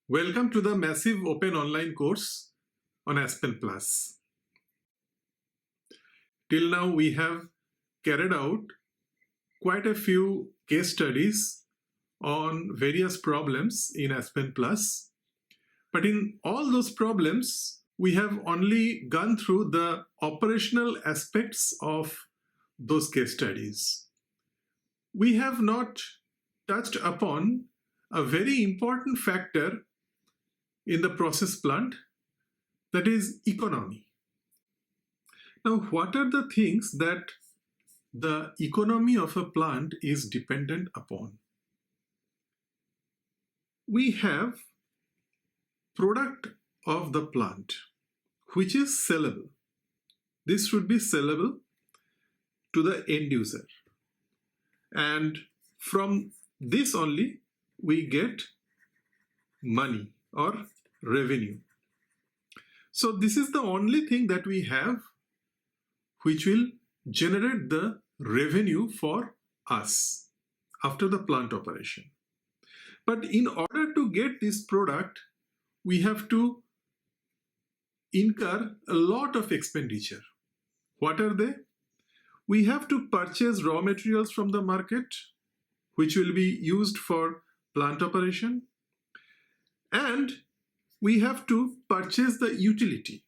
Welcome to the massive open online course on Aspen Plus. Till now, we have carried out quite a few case studies on various problems in Aspen Plus. But in all those problems, we have only gone through the operational aspects of those case studies. We have not touched upon a very important factor in the process plant, that is economy. Now, what are the things that the economy of a plant is dependent upon? We have product of the plant, which is sellable. This should be sellable to the end user. And from this only, we get money or revenue. So this is the only thing that we have which will generate the revenue for us after the plant operation. But in order to get this product, we have to incur a lot of expenditure. What are they? We have to purchase raw materials from the market, which will be used for plant operation, and we have to purchase the utility.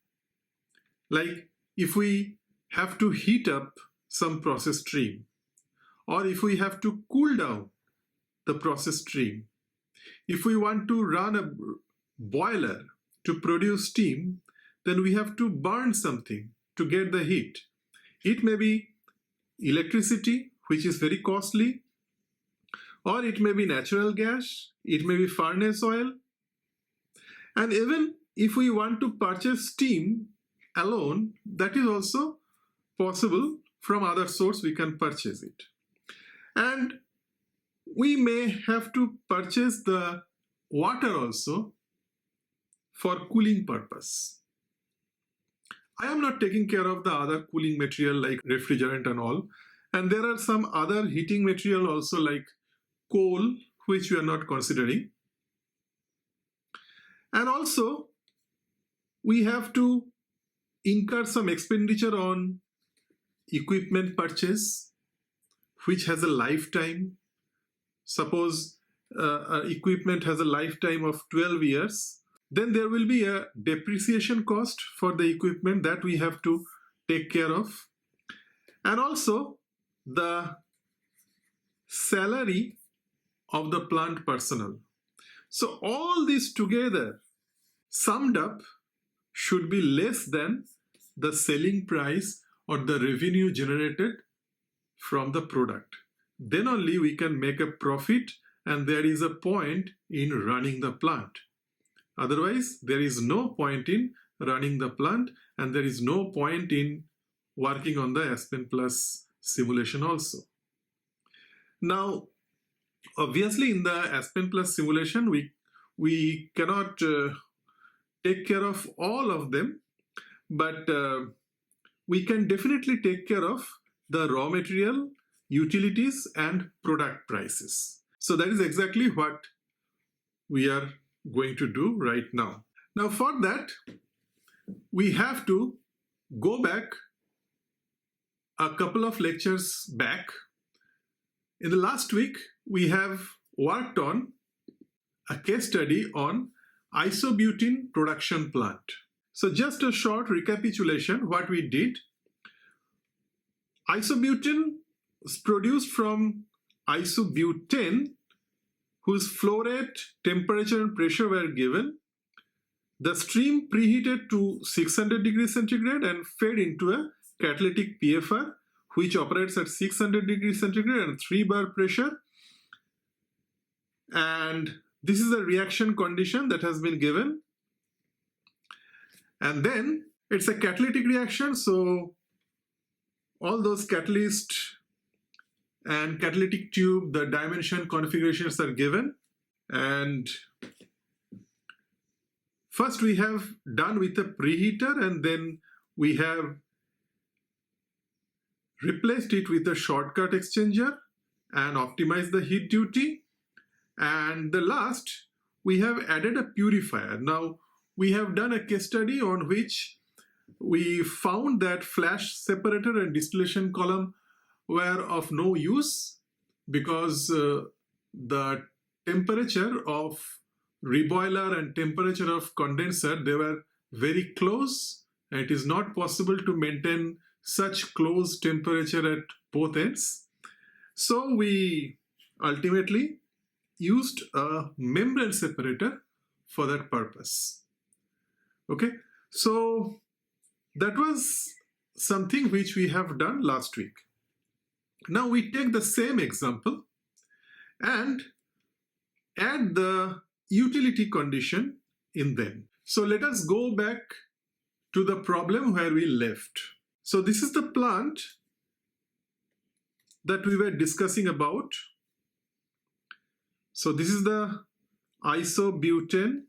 Like if we have to heat up some process stream, or if we have to cool down the process stream, if we want to run a boiler to produce steam, then we have to burn something to get the heat. It may be electricity, which is very costly, or it may be natural gas, it may be furnace oil. And even if we want to purchase steam alone, that is also possible. From other source, we can purchase it. And we may have to purchase the water also for cooling purpose. I am not taking care of the other cooling material like refrigerant and all. And there are some other heating material also like coal, which we are not considering. And also, we have to incur some expenditure on equipment purchase, which has a lifetime. Suppose equipment has a lifetime of 12 years, then there will be a depreciation cost for the equipment that we have to take care of. And also, the salary of the plant personnel. So all this together, summed up, should be less than the selling price or the revenue generated from the product. Then only we can make a profit, and there is a point in running the plant. Otherwise, there is no point in running the plant, and there is no point in working on the Aspen Plus simulation also. Now, obviously, in the Aspen Plus simulation, we cannot take care of all of them, but we can definitely take care of the raw material, utilities, and product prices. So that is exactly what we are going to do right now. Now, for that, we have to go back a couple of lectures back. In the last week, we have worked on a case study on isobutene production plant. So just a short recapitulation, what we did. Isobutene is produced from isobutene, whose flow rate, temperature, and pressure were given. The stream preheated to 600 degrees centigrade and fed into a catalytic PFR, which operates at 600 degrees centigrade and 3 bar pressure. And this is a reaction condition that has been given. And then it's a catalytic reaction, so all those catalyst and catalytic tube, the dimension configurations are given. And first we have done with a preheater, and then we have replaced it with a shortcut exchanger and optimized the heat duty. And the last, we have added a purifier. Now, we have done a case study on which we found that flash separator and distillation column were of no use because the temperature of reboiler and temperature of condenser, they were very close, and it is not possible to maintain such close temperature at both ends. So we ultimately used a membrane separator for that purpose. Okay, so that was something which we have done last week. Now we take the same example and add the utility condition in them. So let us go back to the problem where we left. So this is the plant that we were discussing about. So this is the isobutene,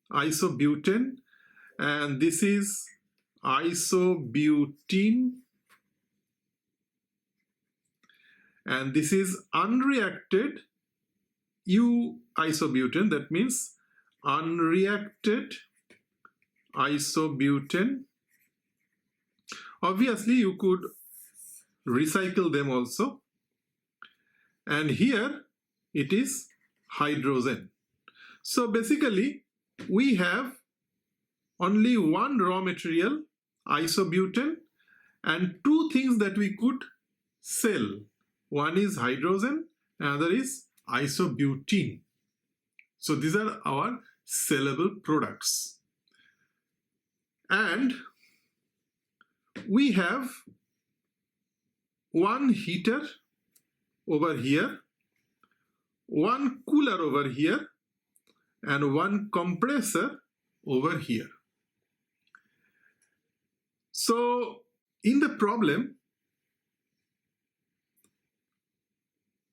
and this is isobutene, and this is unreacted isobutene, that means unreacted isobutene. Obviously, you could recycle them also. And here it is hydrogen. So basically, we have only one raw material, isobutene, and two things that we could sell. One is hydrogen, another is isobutene. So these are our sellable products. And we have one heater over here, one cooler over here, and one compressor over here. So in the problem,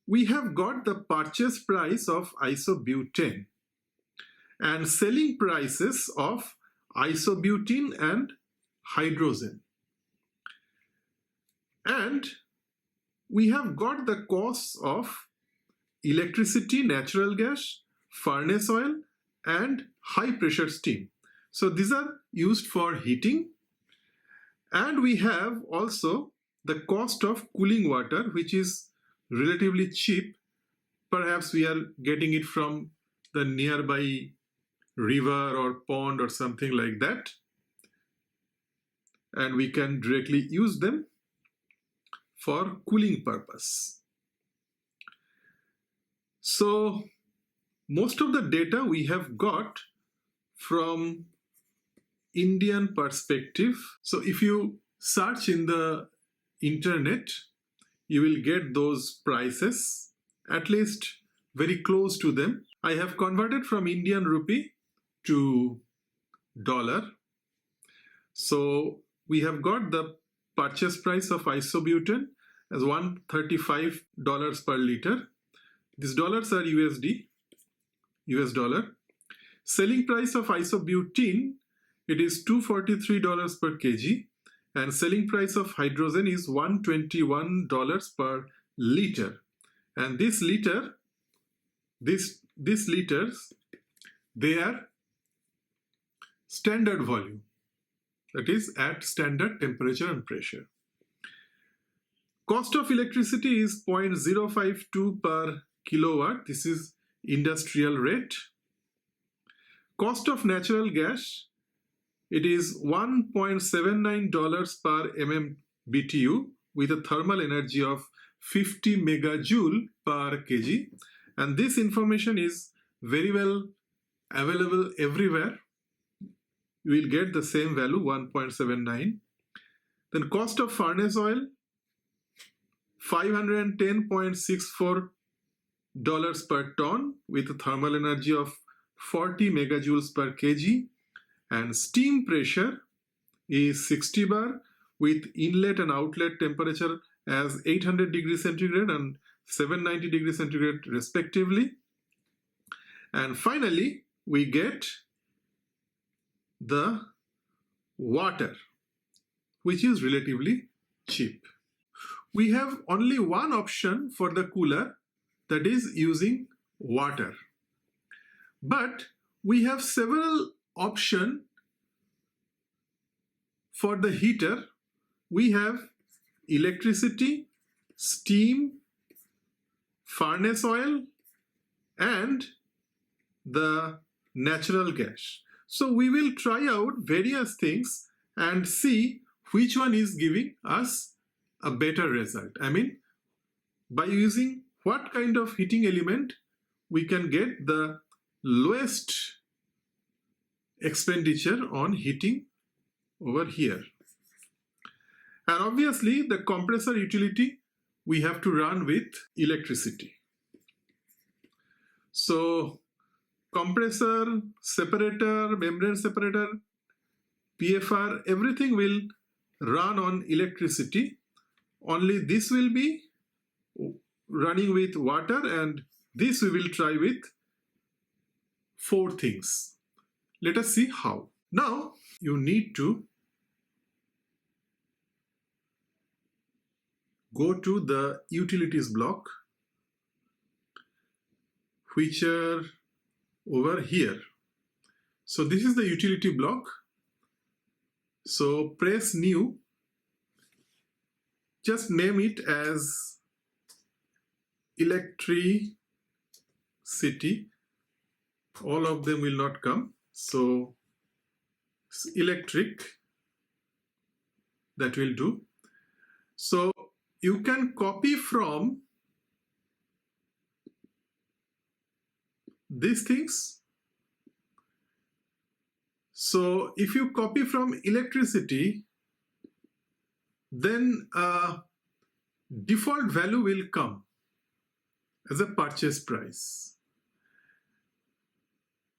we have got the purchase price of isobutene and selling prices of isobutene and hydrogen. And we have got the costs of electricity, natural gas, furnace oil, and high pressure steam. So these are used for heating. And we have also the cost of cooling water, which is relatively cheap. Perhaps we are getting it from the nearby river or pond or something like that. And we can directly use them for cooling purpose. So most of the data we have got from Indian perspective. So if you search in the internet, you will get those prices, at least very close to them. I have converted from Indian rupee to dollar. So we have got the purchase price of isobutene as $135 per liter. These dollars are USD, US dollar. Selling price of isobutene, it is $243 per kg, and selling price of hydrogen is $121 per liter. And this liters, they are standard volume, that is at standard temperature and pressure. Cost of electricity is 0.052 per kilowatt. This is industrial rate. Cost of natural gas, it is $1.79 per MMBTU with a thermal energy of 50 megajoule per kg. And this information is very well available everywhere. You will get the same value, 1.79. Then cost of furnace oil, $510.64 per ton with a thermal energy of 40 megajoules per kg. And steam pressure is 60 bar with inlet and outlet temperature as 800 degrees centigrade and 790 degrees centigrade respectively. And finally, we get the water, which is relatively cheap. We have only one option for the cooler, that is using water. But we have several options for the heater. We have electricity, steam, furnace oil, and the natural gas. So we will try out various things and see which one is giving us a better result. I mean, by using what kind of heating element we can get the lowest expenditure on heating over here. And obviously the compressor utility we have to run with electricity. So compressor, separator, membrane separator, PFR, everything will run on electricity. Only this will be running with water, and this we will try with 4 things. Let us see how. Now you need to go to the utilities block, which are over here. So this is the utility block. So press new, just name it as electricity. All of them will not come. So electric, that will do. So you can copy from these things. So if you copy from electricity, then default value will come as a purchase price.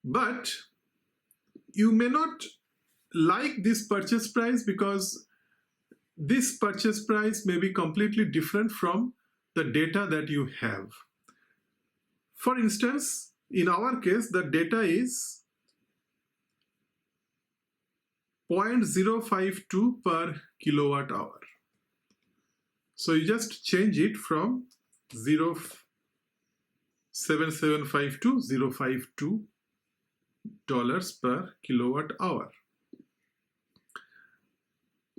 But you may not like this purchase price because this purchase price may be completely different from the data that you have. For instance, in our case, the data is 0.052 per kilowatt hour. So you just change it from 0.7752 to $0.52 per kilowatt hour.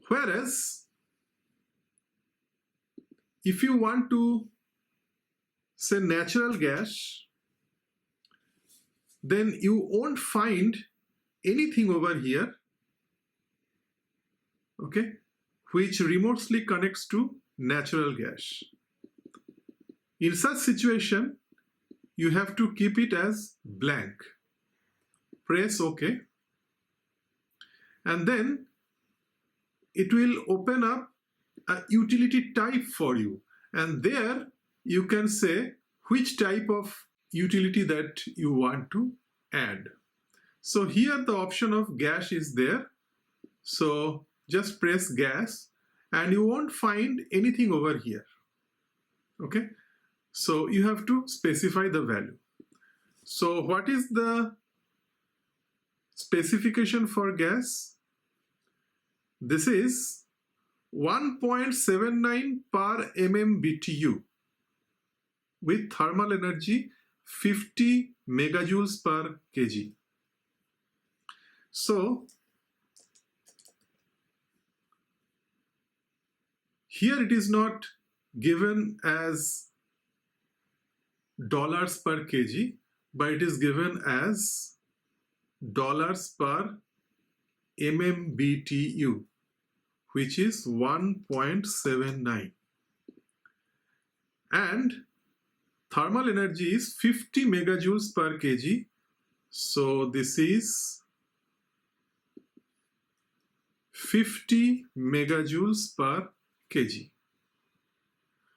Whereas if you want to say natural gas, then you won't find anything over here, okay, which remotely connects to natural gas. In such situation, you have to keep it as blank. Press OK, and then it will open up a utility type for you, and there you can say which type of utility that you want to add. So here the option of gas is there. So just press gas and you won't find anything over here. Okay, so you have to specify the value. So what is the specification for gas? This is 1.79 per MMBTU with thermal energy 50 megajoules per kg. So here it is not given as dollars per kg, but it is given as dollars per MMBTU, which is 1.79. And thermal energy is 50 megajoules per kg. So this is 50 megajoules per kg.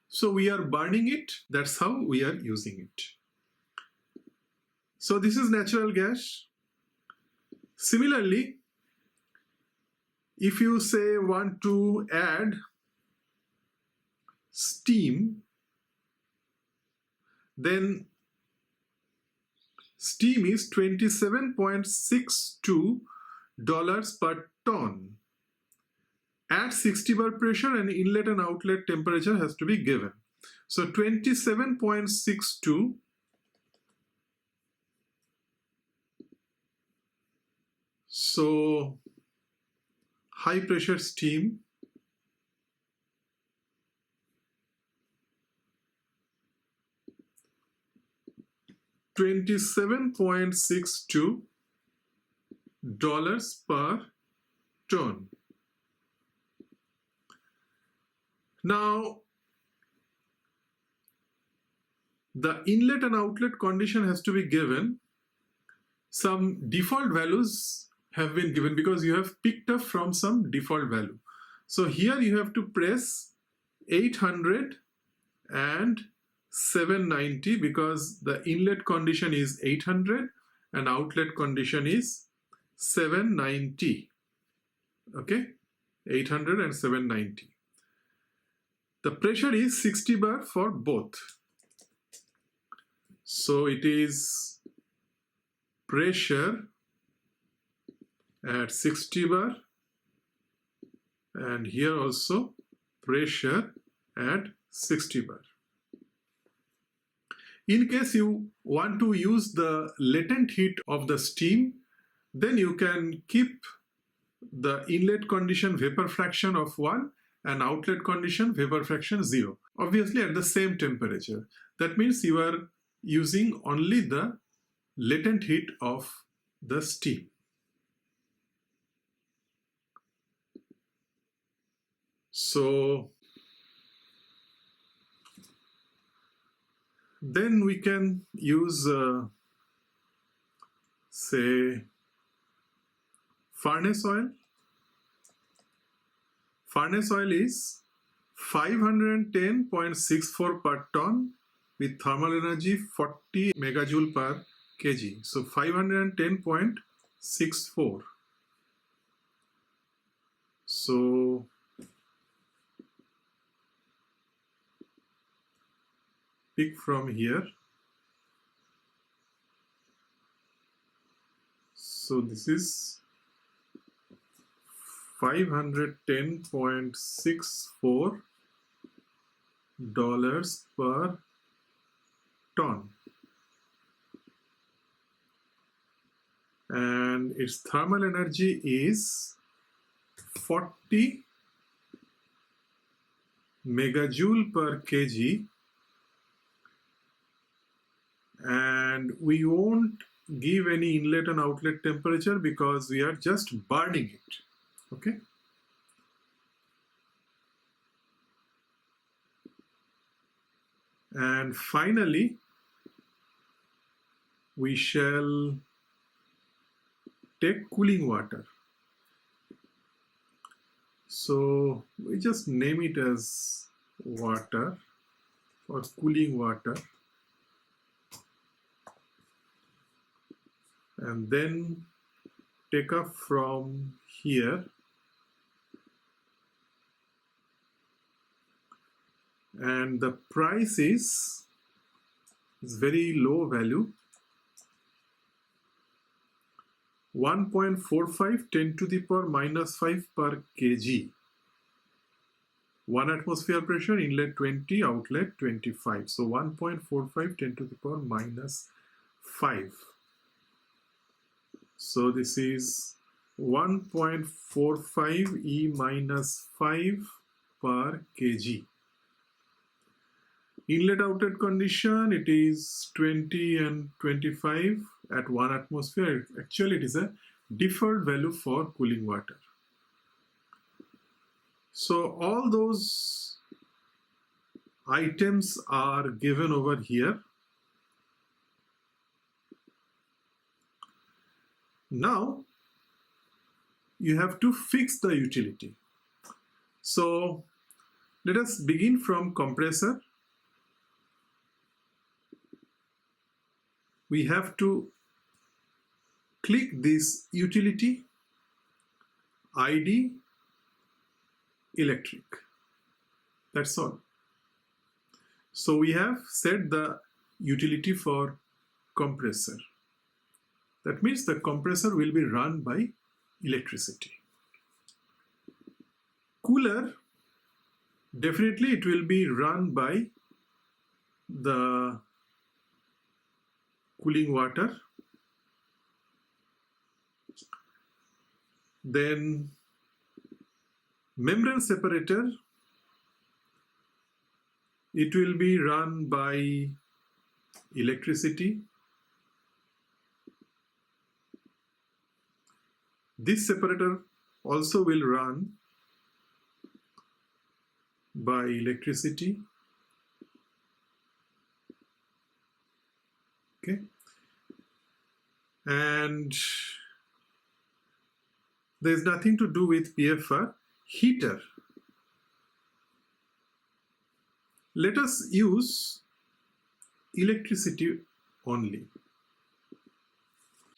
So we are burning it. That's how we are using it. So this is natural gas. Similarly, if you say want to add steam, then steam is $27.62 per ton at 60 bar pressure, and inlet and outlet temperature has to be given. So 27.62 so high pressure steam $27.62 per ton. Now, the inlet and outlet condition has to be given. Some default values have been given because you have picked up from some default value. So here you have to press 800 and 790 because the inlet condition is 800 and outlet condition is 790. Okay, 800 and 790. The pressure is 60 bar for both. So it is pressure at 60 bar and here also pressure at 60 bar. In case you want to use the latent heat of the steam, then you can keep the inlet condition vapor fraction of 1 and outlet condition vapor fraction 0. Obviously at the same temperature. That means you are using only the latent heat of the steam. So then we can use say furnace oil. Furnace oil is 510.64 per ton with thermal energy 40 megajoule per kg. So 510.64. So pick from here. So this is 510.64 dollars per ton, and its thermal energy is 40 megajoule per kg, and we won't give any inlet and outlet temperature because we are just burning it. Okay. And finally, we shall take cooling water. So we just name it as water or cooling water. And then take up from here and the price is very low value, 1.45 10 to the power minus 5 per kg. 1 atmosphere pressure, inlet 20, outlet 25. So 1.45 10 to the power minus 5. So this is 1.45 E minus 5 per kg. Inlet outlet condition, it is 20 and 25 at 1 atmosphere. Actually, it is a default value for cooling water. So all those items are given over here. Now, you have to fix the utility. So let us begin from compressor. We have to click this utility, ID, electric. That's all. So we have set the utility for compressor. That means the compressor will be run by electricity. Cooler, definitely it will be run by the cooling water. Then membrane separator, it will be run by electricity. This separator also will run by electricity. Okay. And there's nothing to do with PFR. Heater. Let us use electricity only.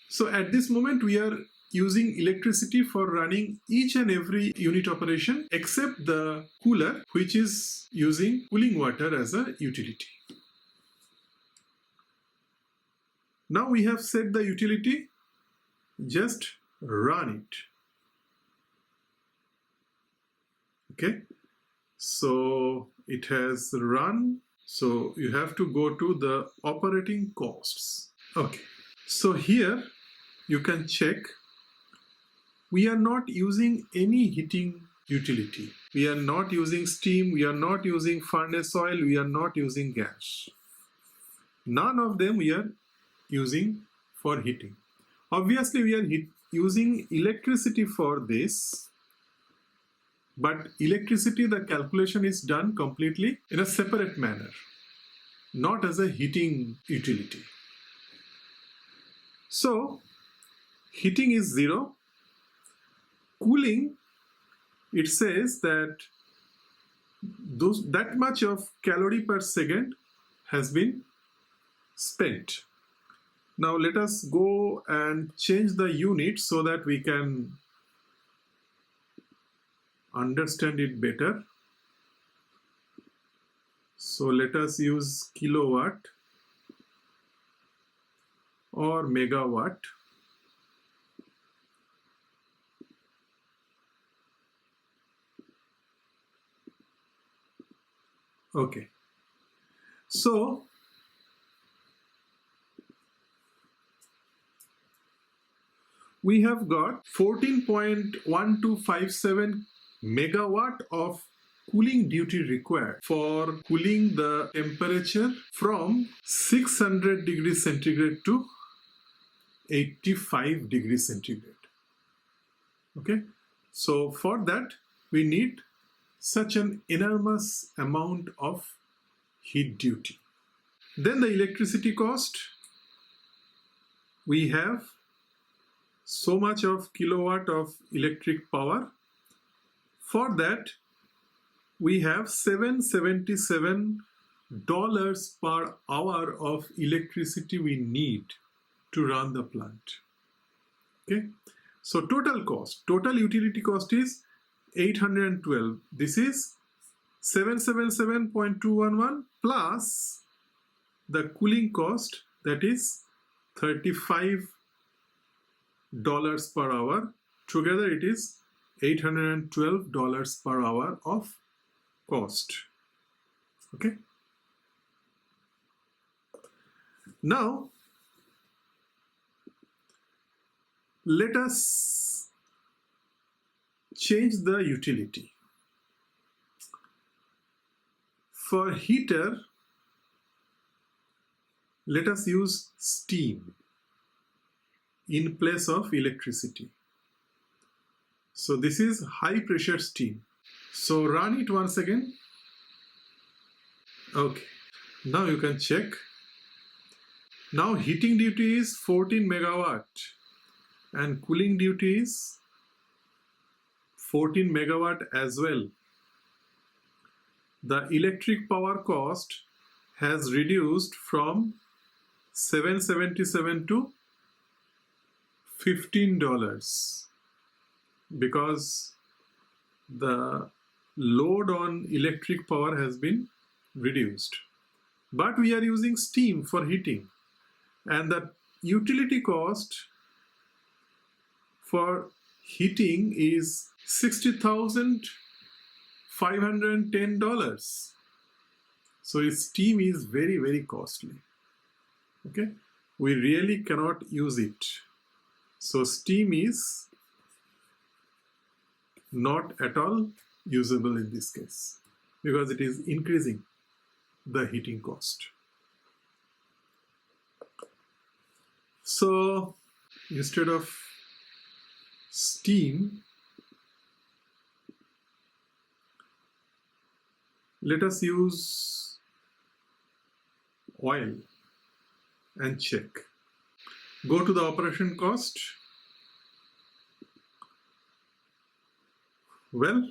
So at this moment we are using electricity for running each and every unit operation except the cooler, which is using cooling water as a utility. Now we have set the utility, just run it. Okay, so it has run. So you have to go to the operating costs. Okay, so here you can check. We are not using any heating utility. We are not using steam. We are not using furnace oil. We are not using gas. None of them we are using for heating. Obviously, we are using electricity for this. But electricity, the calculation is done completely in a separate manner, not as a heating utility. So, heating is 0. Cooling, it says that that much of calorie per second has been spent. Now let us go and change the unit so that we can understand it better. So let us use kilowatt or megawatt. Okay, so we have got 14.1257 megawatt of cooling duty required for cooling the temperature from 600 degrees centigrade to 85 degrees centigrade. Okay, so for that we need such an enormous amount of heat duty. Then the electricity cost, we have so much of kilowatt of electric power. For that, we have $777 per hour of electricity we need to run the plant. Okay, so total cost, total utility cost is 812. This is 777.211 plus the cooling cost, that is $35 per hour. Together it is $812 per hour of cost. Okay. Now let us change the utility. For heater, let us use steam in place of electricity. So this is high pressure steam. So run it once again. Okay, now you can check. Now heating duty is 14 megawatt and cooling duty is 14 megawatt as well. The electric power cost has reduced from $777 to $15 because the load on electric power has been reduced. But we are using steam for heating, and the utility cost for heating is $60,510. So steam is very, very costly. Okay, we really cannot use it. So steam is not at all usable in this case because it is increasing the heating cost. So instead of steam, let us use oil and check. Go to the operation cost. Well,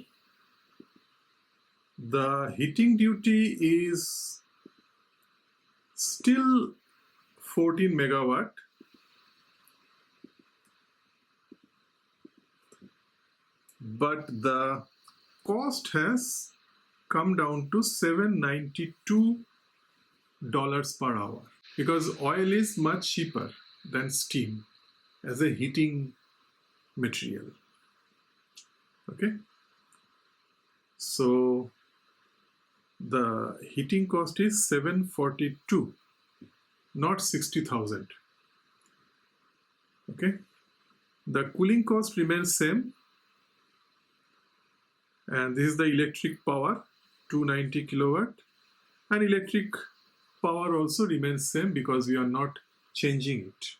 the heating duty is still 14 megawatt, but the cost has come down to $792 per hour because oil is much cheaper than steam as a heating material. Okay, so the heating cost is 742, not 60,000. Okay, the cooling cost remains same, and this is the electric power, 290 kilowatt, and electric power also remains same because we are not changing it.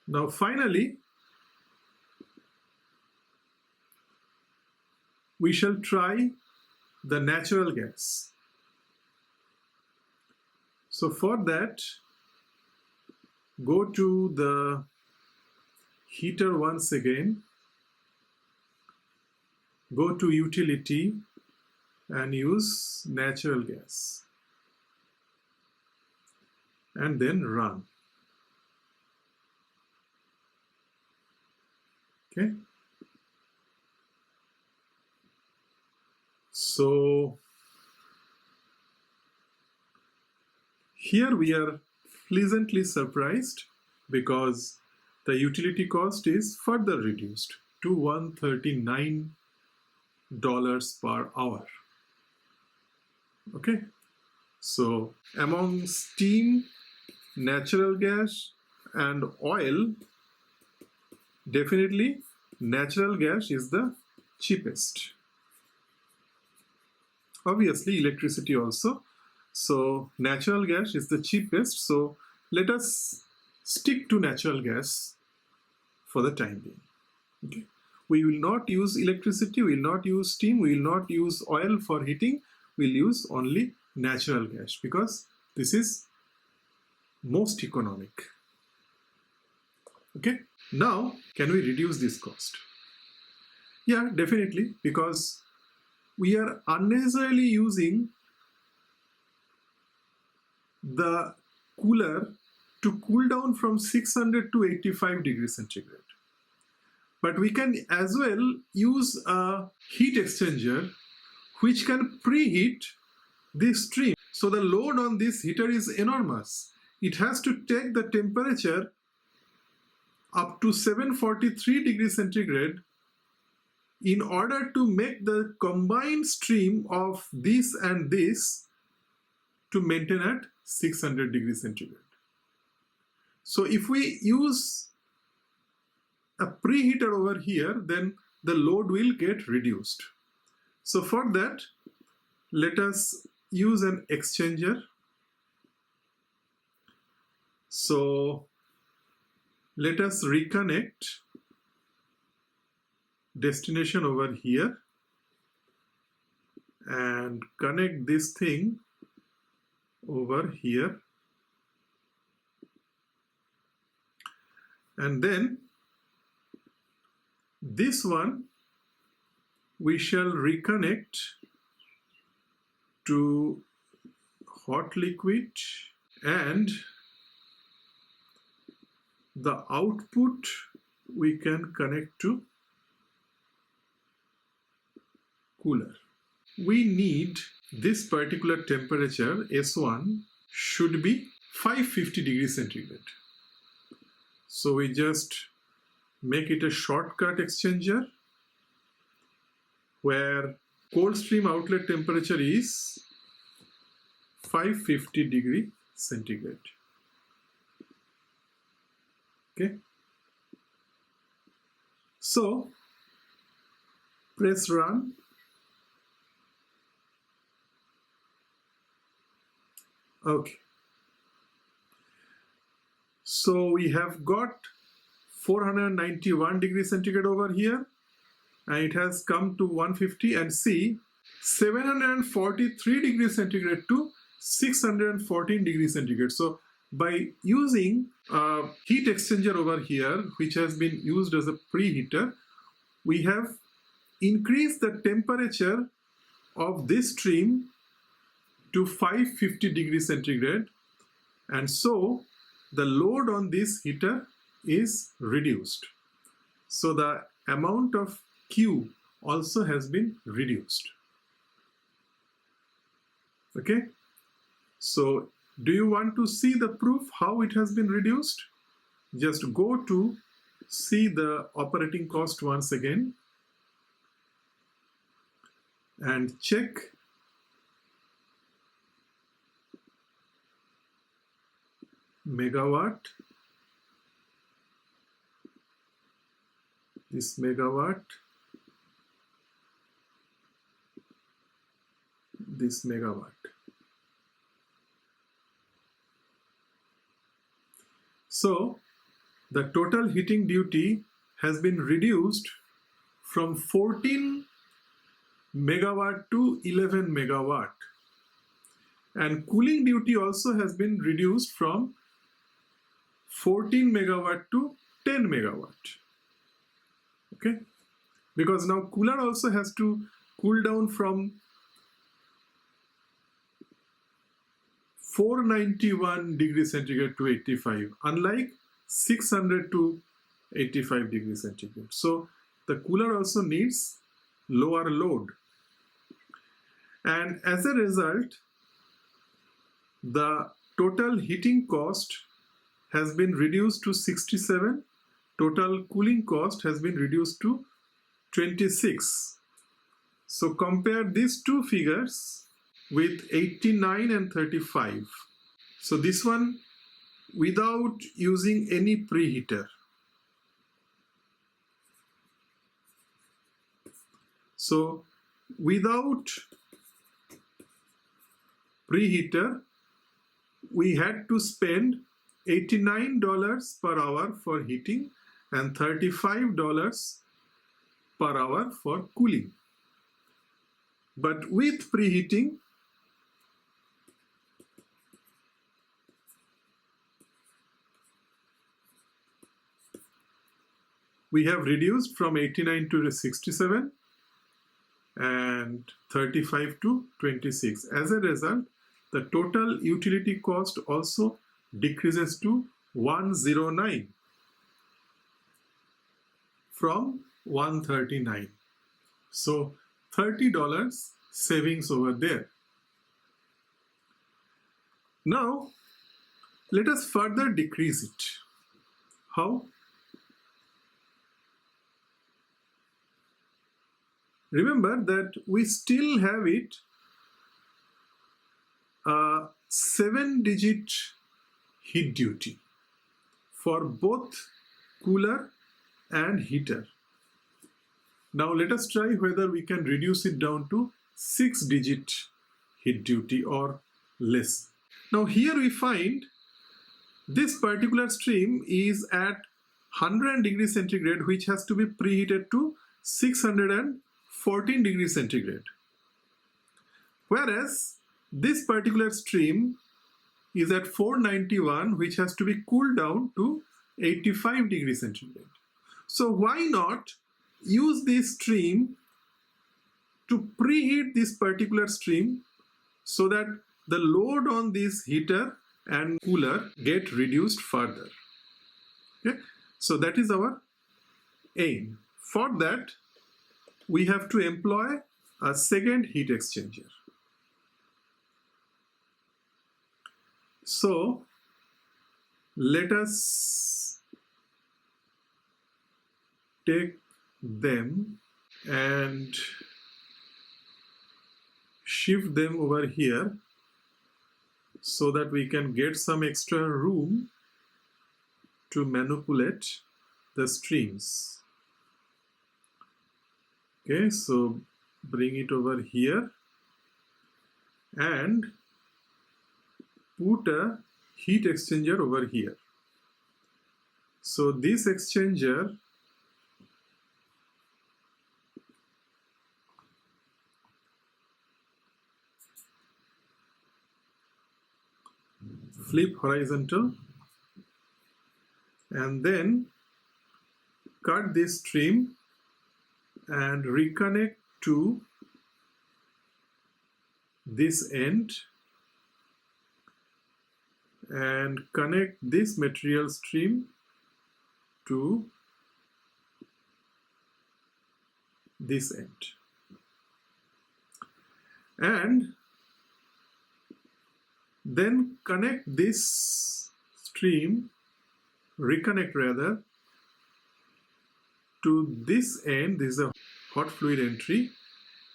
Now finally, we shall try the natural gas. So for that, go to the heater once again, go to utility and use natural gas and then run. Okay, so here we are pleasantly surprised because the utility cost is further reduced to $139 per hour. Okay, so among steam, natural gas and oil, definitely natural gas is the cheapest. Obviously electricity also. So natural gas is the cheapest. So let us stick to natural gas for the time being. Okay, we will not use electricity, we will not use steam, we will not use oil for heating. We'll use only natural gas because this is most economic. Okay, now can we reduce this cost? Yeah, definitely, because we are unnecessarily using the cooler to cool down from 600 to 85 degrees centigrade. But we can as well use a heat exchanger which can preheat this stream. So the load on this heater is enormous. It has to take the temperature up to 743 degrees centigrade in order to make the combined stream of this and this to maintain at 600 degrees centigrade. So if we use a preheater over here, then the load will get reduced. So for that, let us use an exchanger. So let us reconnect destination over here and connect this thing over here. And then this one we shall reconnect to hot liquid, and the output we can connect to cooler. We need this particular temperature S1 should be 550 degrees centigrade. So we just make it a shortcut exchanger where cold stream outlet temperature is 550 degree centigrade. Okay. So press run. Okay. So we have got 491 degrees centigrade over here, and it has come to 150, and see 743 degrees centigrade to 614 degrees centigrade. So by using a heat exchanger over here, which has been used as a preheater, we have increased the temperature of this stream to 550 degrees centigrade, and so the load on this heater is reduced. So the amount of Q also has been reduced. Okay, so do you want to see the proof how it has been reduced? Just go to see the operating cost once again and check megawatt, this megawatt, this megawatt. So the total heating duty has been reduced from 14 megawatt to 11 megawatt, and cooling duty also has been reduced from 14 megawatt to 10 megawatt. Okay, because now cooler also has to cool down from 491 degrees centigrade to 85, unlike 600 to 85 degrees centigrade. So the cooler also needs lower load, and as a result, the total heating cost has been reduced to 67, total cooling cost has been reduced to 26. So compare these two figures with 89 and 35. So this one without using any preheater. So without preheater, we had to spend $89 per hour for heating and $35 per hour for cooling. But with preheating, we have reduced from 89 to 67 and 35 to 26. As a result, the total utility cost also decreases to 109 from 139. So $30 savings over there. Now, let us further decrease it. How? Remember that we still have it a 7-digit heat duty for both cooler and heater. Now let us try whether we can reduce it down to 6-digit heat duty or less. Now here we find this particular stream is at 100 degrees centigrade, which has to be preheated to 614 degrees centigrade. Whereas this particular stream is at 491, which has to be cooled down to 85 degrees centigrade. So why not use this stream to preheat this particular stream so that the load on this heater and cooler get reduced further. Okay? So that is our aim. For that, we have to employ a second heat exchanger. So let us take them and shift them over here so that we can get some extra room to manipulate the streams. Okay, so bring it over here and put a heat exchanger over here. So this exchanger flip horizontal and then cut this stream and reconnect to this end and connect this material stream to this end. And then connect this stream, reconnect rather, to this end. This is a hot fluid entry,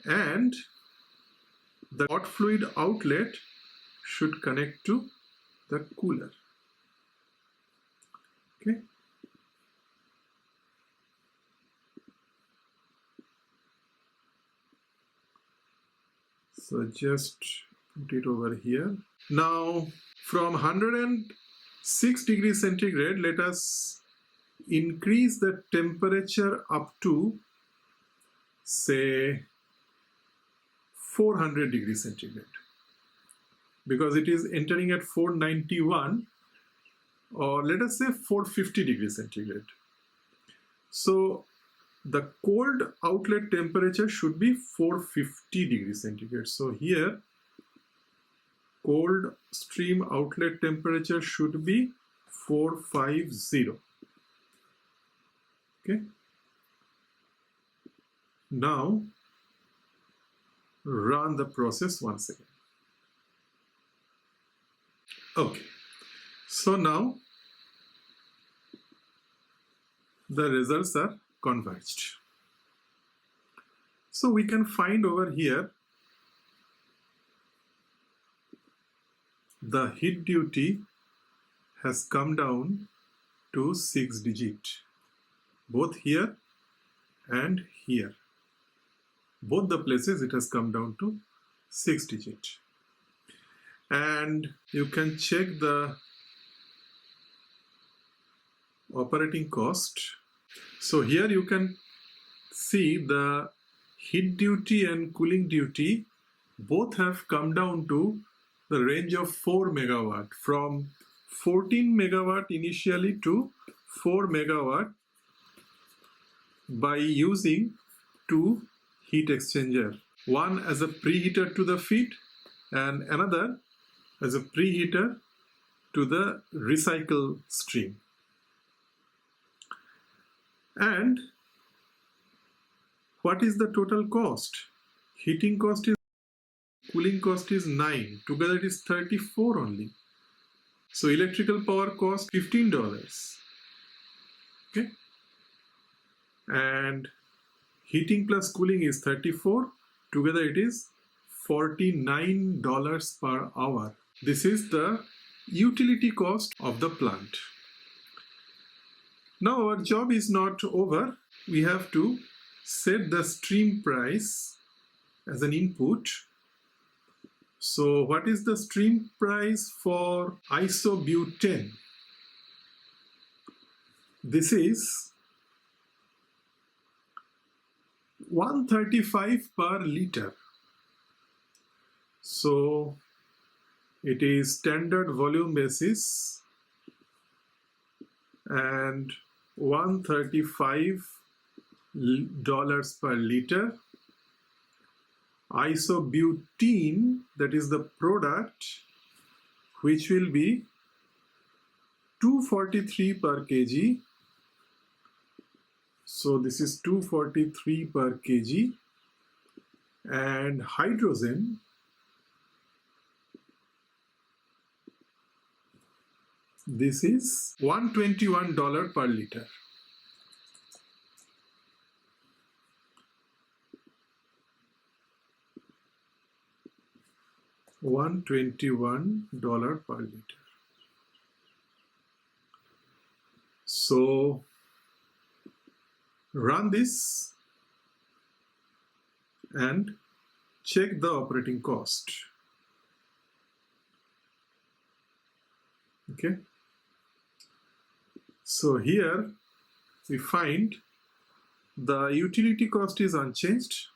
and the hot fluid outlet should connect to the cooler. Okay. So just put it over here. Now from 106 degrees centigrade, let us increase the temperature up to say 400 degrees centigrade, because it is entering at 491, or let us say 450 degrees centigrade. So the cold outlet temperature should be 450 degrees centigrade. So here cold stream outlet temperature should be 450. Okay. Now run the process once again. Okay. So now the results are converged. So we can find over here the heat duty has come down to 6 digit, both here and here. Both the places it has come down to 6 digit. And you can check the operating cost. So here you can see the heat duty and cooling duty both have come down to the range of 4 megawatt, from 14 megawatt initially to 4 megawatt by using two heat exchanger, one as a preheater to the feed and another as a preheater to the recycle stream. And what is the total cost? Heating cost is, cooling cost is 9. Together it is 34 only. So electrical power cost $15. Okay. And heating plus cooling is 34. Together it is $49 per hour. This is the utility cost of the plant. Now our job is not over. We have to set the stream price as an input. So what is the stream price for isobutene? This is 135 per liter. So it is standard volume basis and $135 per liter. Isobutene, that is the product, which will be 243 per kg. So this is 243 per kg. And hydrogen, this is $121 per liter. $121 per liter. So run this and check the operating cost. Okay. So here we find the utility cost is unchanged,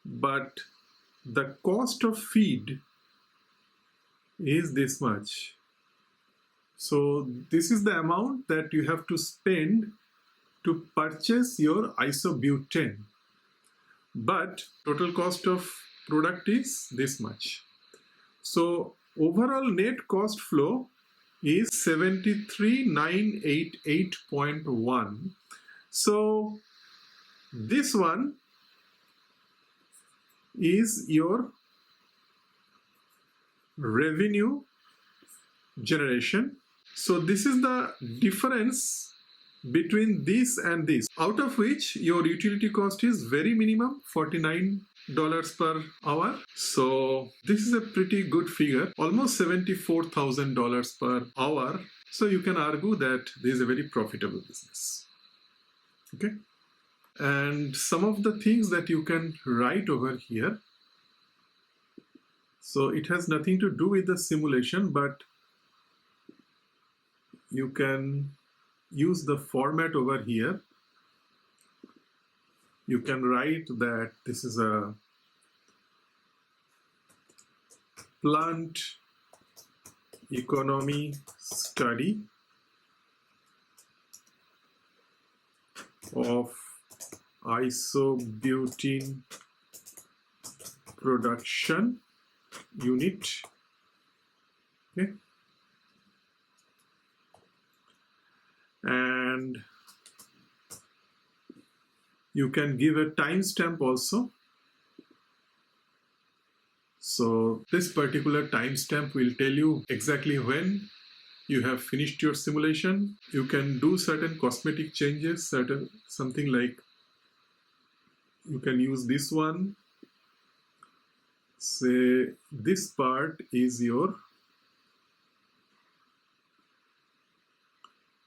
but the cost of feed is this much. So this is the amount that you have to spend to purchase your isobutene. But total cost of product is this much. So overall net cost flow is 73988.1. So this one is your revenue generation. So this is the difference between this and this, out of which your utility cost is very minimum, $49 per hour. So this is a pretty good figure, almost $74,000 per hour. So you can argue that this is a very profitable business. Okay. And some of the things that you can write over here. So it has nothing to do with the simulation, but you can use the format over here. You can write that this is a plant economy study of isobutene production unit. Okay. And you can give a timestamp also. So this particular timestamp will tell you exactly when you have finished your simulation. You can do certain cosmetic changes, something like you can use this one. Say this part is your,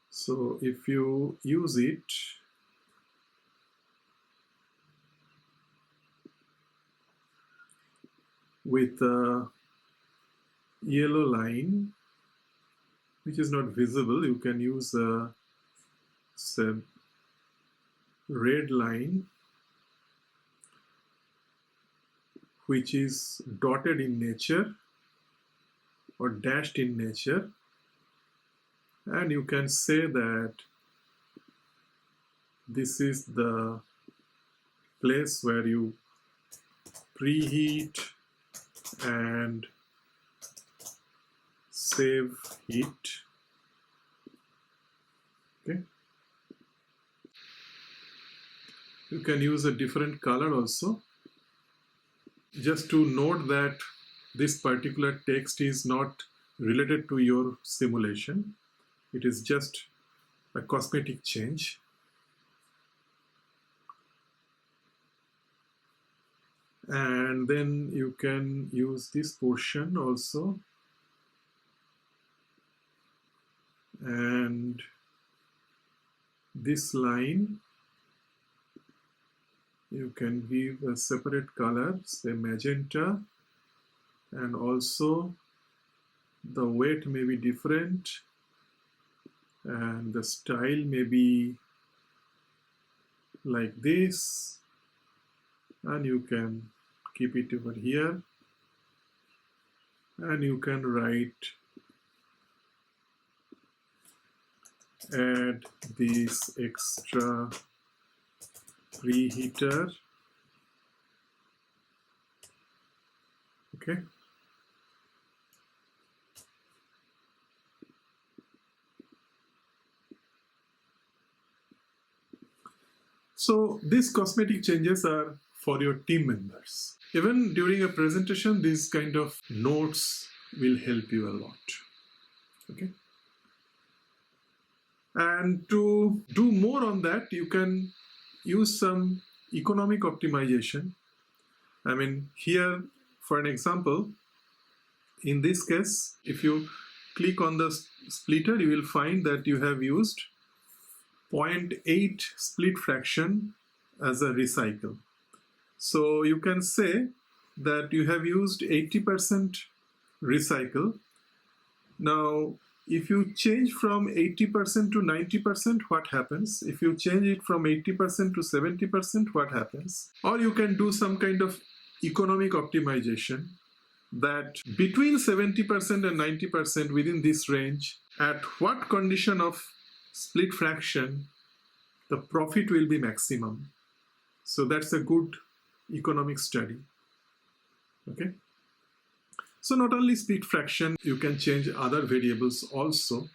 so if you use it, with a yellow line, which is not visible, you can use a red line, which is dotted in nature or dashed in nature. And you can say that this is the place where you preheat and save heat. Okay. You can use a different color also. Just to note that this particular text is not related to your simulation. It is just a cosmetic change. And then you can use this portion also. And this line, you can give a separate color, say magenta, and also the weight may be different and the style may be like this, and you can keep it over here, and you can write add this extra preheater. Okay. So these cosmetic changes are for your team members. Even during a presentation, these kind of notes will help you a lot. Okay. And to do more on that, you can use some economic optimization. I mean, here, for an example, In this case, if you click on the splitter, you will find that you have used 0.8 split fraction as a recycle. So you can say that you have used 80% recycle. Now, if you change from 80% to 90%, what happens? If you change it from 80% to 70%, what happens? Or you can do some kind of economic optimization that between 70% and 90% within this range, at what condition of split fraction, the profit will be maximum. So that's a good economic study. Okay. So not only split fraction, you can change other variables also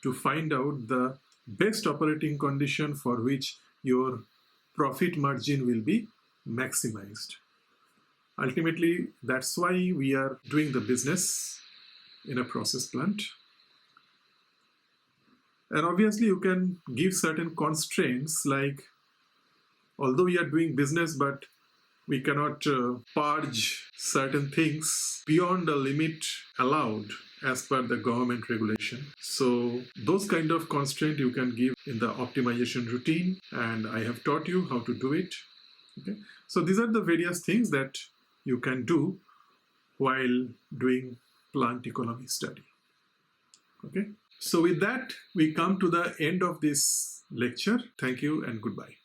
to find out the best operating condition for which your profit margin will be maximized. Ultimately, that's why we are doing the business in a process plant. And obviously, you can give certain constraints like, although we are doing business, but we cannot purge certain things beyond the limit allowed as per the government regulation. So those kind of constraints you can give in the optimization routine, and I have taught you how to do it. Okay? So these are the various things that you can do while doing plant economy study. Okay? So with that, we come to the end of this lecture. Thank you and goodbye.